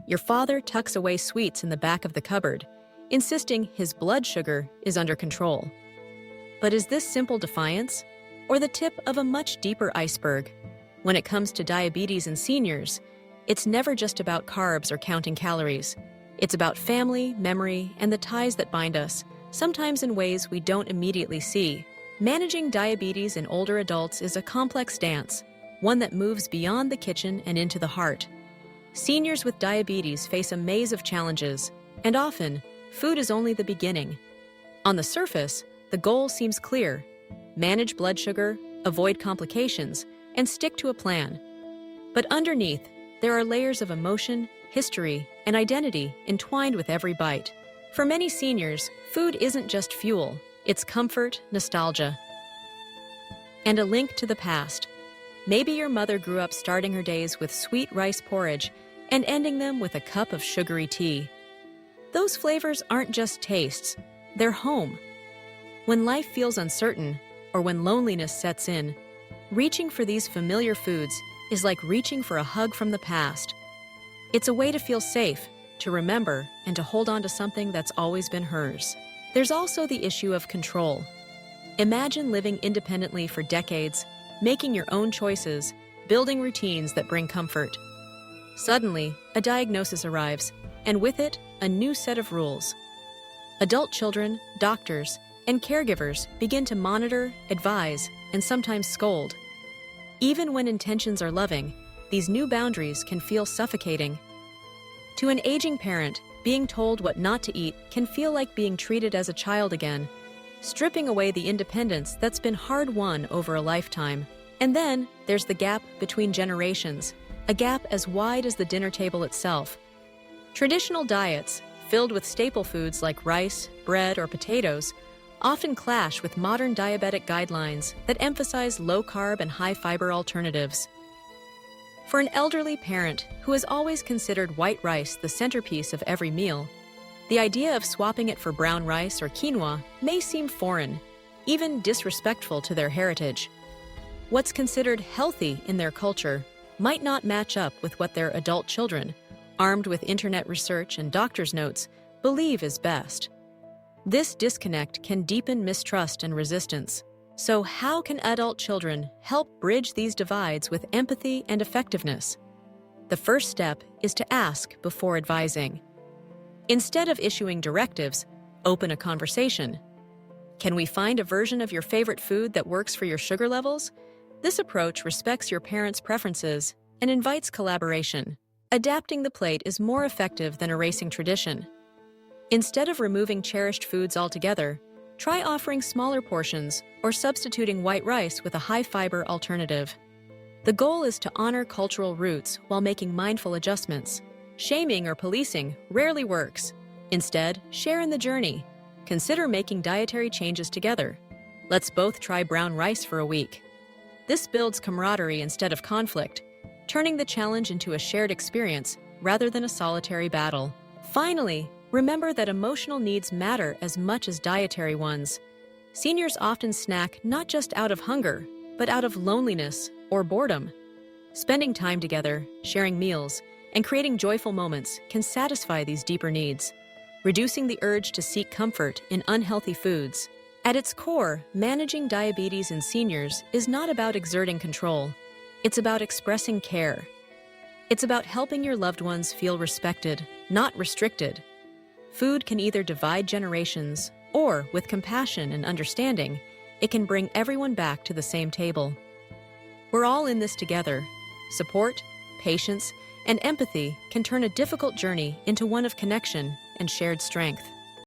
Your father tucks away sweets in the back of the cupboard, insisting his blood sugar is under control. But is this simple defiance, or the tip of a much deeper iceberg? When it comes to diabetes in seniors, it's never just about carbs or counting calories. It's about family, memory, and the ties that bind us, sometimes in ways we don't immediately see. Managing diabetes in older adults is a complex dance, one that moves beyond the kitchen and into the heart. Seniors with diabetes face a maze of challenges, and often, food is only the beginning. On the surface, the goal seems clear: manage blood sugar, avoid complications, and stick to a plan. But underneath, there are layers of emotion, history, and identity entwined with every bite. For many seniors, food isn't just fuel, it's comfort, nostalgia, and a link to the past. Maybe your mother grew up starting her days with sweet rice porridge and ending them with a cup of sugary tea. Those flavors aren't just tastes, they're home. When life feels uncertain, or when loneliness sets in, reaching for these familiar foods is like reaching for a hug from the past. It's a way to feel safe, to remember, and to hold on to something that's always been hers. There's also the issue of control. Imagine living independently for decades, making your own choices, building routines that bring comfort. Suddenly, a diagnosis arrives, and with it, a new set of rules. Adult children, doctors, and caregivers begin to monitor, advise, and sometimes scold. Even when intentions are loving, these new boundaries can feel suffocating. To an aging parent, being told what not to eat can feel like being treated as a child again, stripping away the independence that's been hard-won over a lifetime. And then there's the gap between generations, a gap as wide as the dinner table itself. Traditional diets, filled with staple foods like rice, bread, or potatoes, often clash with modern diabetic guidelines that emphasize low-carb and high-fiber alternatives. For an elderly parent who has always considered white rice the centerpiece of every meal, the idea of swapping it for brown rice or quinoa may seem foreign, even disrespectful to their heritage. What's considered healthy in their culture might not match up with what their adult children, armed with internet research and doctor's notes, believe is best. This disconnect can deepen mistrust and resistance. So how can adult children help bridge these divides with empathy and effectiveness? The first step is to ask before advising. Instead of issuing directives, open a conversation. Can we find a version of your favorite food that works for your sugar levels? This approach respects your parents' preferences and invites collaboration. Adapting the plate is more effective than erasing tradition. Instead of removing cherished foods altogether, try offering smaller portions or substituting white rice with a high-fiber alternative. The goal is to honor cultural roots while making mindful adjustments. Shaming or policing rarely works. Instead, share in the journey. Consider making dietary changes together. Let's both try brown rice for a week. This builds camaraderie instead of conflict, turning the challenge into a shared experience rather than a solitary battle. Finally, remember that emotional needs matter as much as dietary ones. Seniors often snack not just out of hunger, but out of loneliness or boredom. Spending time together, sharing meals, and creating joyful moments can satisfy these deeper needs, reducing the urge to seek comfort in unhealthy foods. At its core, managing diabetes in seniors is not about exerting control. It's about expressing care. It's about helping your loved ones feel respected, not restricted. Food can either divide generations, or, with compassion and understanding, it can bring everyone back to the same table. We're all in this together. Support, patience, and empathy can turn a difficult journey into one of connection and shared strength.